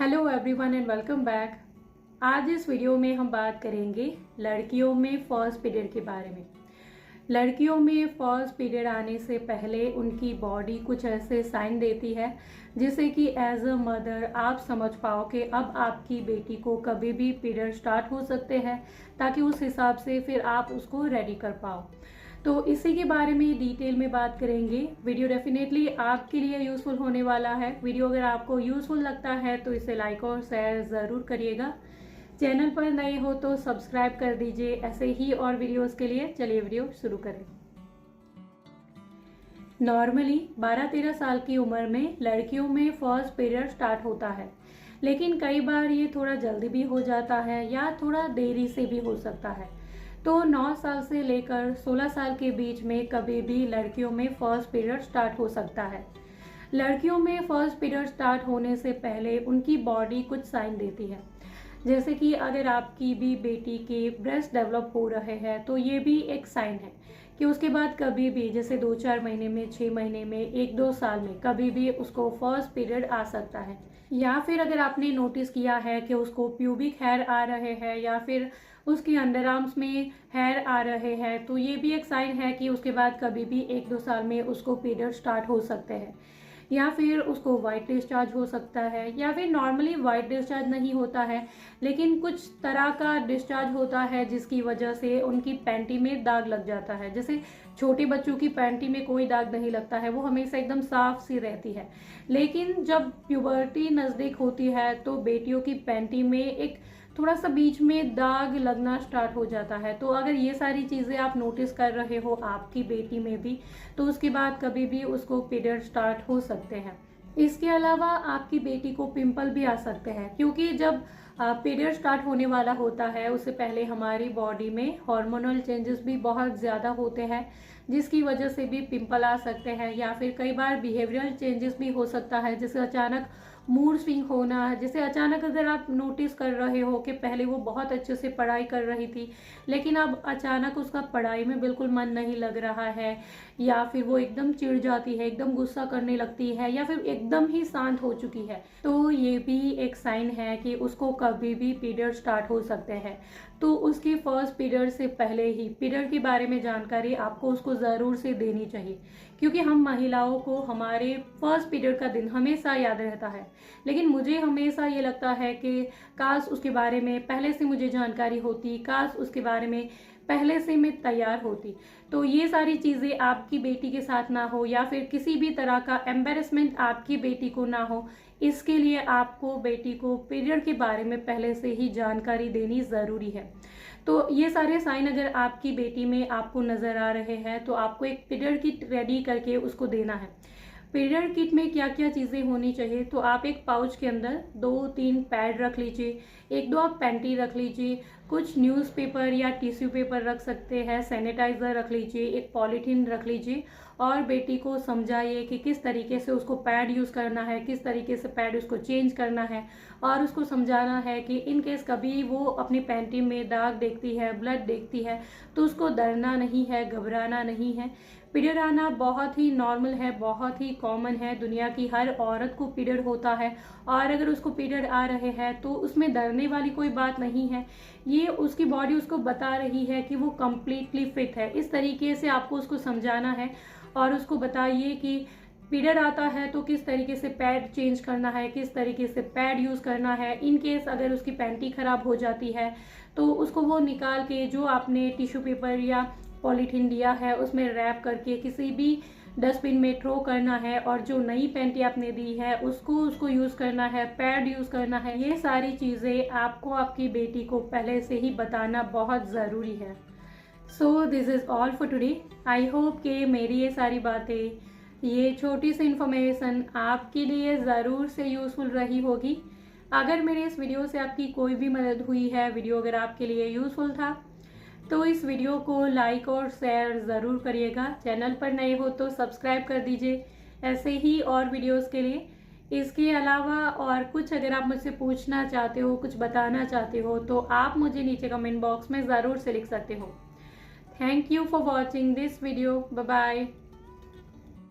Hello everyone and welcome back. आज इस video में हम बात करेंगे लड़कियों में फर्स्ट पीरियड के बारे में। लड़कियों में फर्स्ट पीरियड आने से पहले उनकी बॉडी कुछ ऐसे साइन देती है जिससे कि एज अ मदर आप समझ पाओ कि अब आपकी बेटी को कभी भी पीरियड स्टार्ट हो सकते हैं, ताकि उस हिसाब से फिर आप उसको रेडी कर पाओ। तो इसी के बारे में डिटेल में बात करेंगे। वीडियो डेफिनेटली आपके लिए यूज़फुल होने वाला है। वीडियो अगर आपको यूज़फुल लगता है तो इसे लाइक और शेयर ज़रूर करिएगा। चैनल पर नए हो तो सब्सक्राइब कर दीजिए ऐसे ही और वीडियोस के लिए। चलिए वीडियो शुरू करें। नॉर्मली 12-13 साल की उम्र में लड़कियों में फर्स्ट पीरियड स्टार्ट होता है, लेकिन कई बार ये थोड़ा जल्दी भी हो जाता है या थोड़ा देरी से भी हो सकता है। तो 9 साल से लेकर 16 साल के बीच में कभी भी लड़कियों में फर्स्ट पीरियड स्टार्ट हो सकता है। लड़कियों में फर्स्ट पीरियड स्टार्ट होने से पहले उनकी बॉडी कुछ साइन देती है, जैसे कि अगर आपकी भी बेटी के ब्रेस्ट डेवलप हो रहे हैं तो ये भी एक साइन है कि उसके बाद कभी भी, जैसे 2-4 महीने में, 6 महीने में, 1-2 साल में कभी भी उसको फर्स्ट पीरियड आ सकता है। या फिर अगर आपने नोटिस किया है कि उसको प्यूबिक हेयर आ रहे हैं या फिर उसके अंडर आर्म्स में हेयर आ रहे हैं, तो ये भी एक साइन है कि उसके बाद कभी भी 1-2 साल में उसको पीरियड स्टार्ट हो सकते हैं। या फिर उसको वाइट डिस्चार्ज हो सकता है, या फिर नॉर्मली वाइट डिस्चार्ज नहीं होता है लेकिन कुछ तरह का डिस्चार्ज होता है जिसकी वजह से उनकी पैंटी में दाग लग जाता है। जैसे छोटे बच्चों की पैंटी में कोई दाग नहीं लगता है, वो हमेशा एकदम साफ सी रहती है, लेकिन जब प्यूबर्टी नज़दीक होती है तो बेटियों की पैंटी में एक थोड़ा सा बीच में दाग लगना स्टार्ट हो जाता है। तो अगर ये सारी चीज़ें आप नोटिस कर रहे हो आपकी बेटी में भी, तो उसके बाद कभी भी उसको पीरियड स्टार्ट हो सकते हैं। इसके अलावा आपकी बेटी को पिंपल भी आ सकते हैं, क्योंकि जब पीरियड स्टार्ट होने वाला होता है उससे पहले हमारी बॉडी में हार्मोनल चेंजेस भी बहुत ज़्यादा होते हैं, जिसकी वजह से भी पिंपल आ सकते हैं। या फिर कई बार बिहेवियरल चेंजेस भी हो सकता है, जैसे अचानक मूड स्विंग होना। जैसे अचानक अगर आप नोटिस कर रहे हो कि पहले वो बहुत अच्छे से पढ़ाई कर रही थी लेकिन अब अचानक उसका पढ़ाई में बिल्कुल मन नहीं लग रहा है, या फिर वो एकदम चिढ़ जाती है, एकदम गुस्सा करने लगती है, या फिर एकदम ही शांत हो चुकी है, तो ये भी एक साइन है कि उसको कभी भी पीरियड स्टार्ट हो सकते हैं। तो उसके फर्स्ट पीरियड से पहले ही पीरियड के बारे में जानकारी आपको उसको ज़रूर से देनी चाहिए, क्योंकि हम महिलाओं को हमारे फर्स्ट पीरियड का दिन हमेशा याद रहता है, लेकिन मुझे हमेशा ये लगता है कि काश उसके बारे में पहले से मुझे जानकारी होती, काश उसके बारे में पहले से मैं तैयार होती। तो ये सारी चीज़ें आपकी बेटी के साथ ना हो, या फिर किसी भी तरह का एम्बेरसमेंट आपकी बेटी को ना हो, इसके लिए आपको बेटी को पीरियड के बारे में पहले से ही जानकारी देनी ज़रूरी है। तो ये सारे साइन अगर आपकी बेटी में आपको नज़र आ रहे हैं तो आपको एक पीरियड किट रेडी करके उसको देना है। पीरियड किट में क्या क्या चीज़ें होनी चाहिए, तो आप एक पाउच के अंदर 2-3 पैड रख लीजिए, 1-2 आप पैंटी रख लीजिए, कुछ न्यूज़पेपर या टिश्यू पेपर रख सकते हैं, सैनिटाइज़र रख लीजिए, एक पॉलीथीन रख लीजिए, और बेटी को समझाइए कि किस तरीके से उसको पैड यूज़ करना है, किस तरीके से पैड उसको चेंज करना है, और उसको समझाना है कि इन केस कभी वो अपनी पैंटी में दाग देखती है, ब्लड देखती है, तो उसको डरना नहीं है, घबराना नहीं है। पीरियड आना बहुत ही नॉर्मल है, बहुत ही कॉमन है, दुनिया की हर औरत को पीरियड होता है, और अगर उसको पीरियड आ रहे हैं तो उसमें डरने वाली कोई बात नहीं है। ये उसकी बॉडी उसको बता रही है कि वो कम्प्लीटली फिट है। इस तरीके से आपको उसको समझाना है और उसको बताइए कि पीरियड आता है तो किस तरीके से पैड चेंज करना है, किस तरीके से पैड यूज़ करना है। इन केस अगर उसकी पैंटी ख़राब हो जाती है तो उसको वो निकाल के जो आपने टिश्यू पेपर या पॉलीथीन दिया है उसमें रैप करके किसी भी डस्टबिन में थ्रो करना है, और जो नई पैंटी आपने दी है उसको यूज़ करना है, पैड यूज़ करना है। ये सारी चीज़ें आपको आपकी बेटी को पहले से ही बताना बहुत ज़रूरी है। So this is all for today. I hope कि मेरी ये सारी बातें, ये छोटी सी इन्फॉर्मेशन आपके लिए ज़रूर से यूज़फुल रही होगी। अगर मेरे इस वीडियो से आपकी कोई भी मदद हुई है, वीडियो अगर आपके लिए यूज़फुल था, तो इस वीडियो को लाइक और शेयर ज़रूर करिएगा। चैनल पर नए हो तो सब्सक्राइब कर दीजिए ऐसे ही और वीडियोस के लिए। इसके अलावा और कुछ अगर आप मुझसे पूछना चाहते हो, कुछ बताना चाहते हो, तो आप मुझे नीचे कमेंट बॉक्स में ज़रूर से लिख सकते हो। Thank you for watching this video. Bye bye.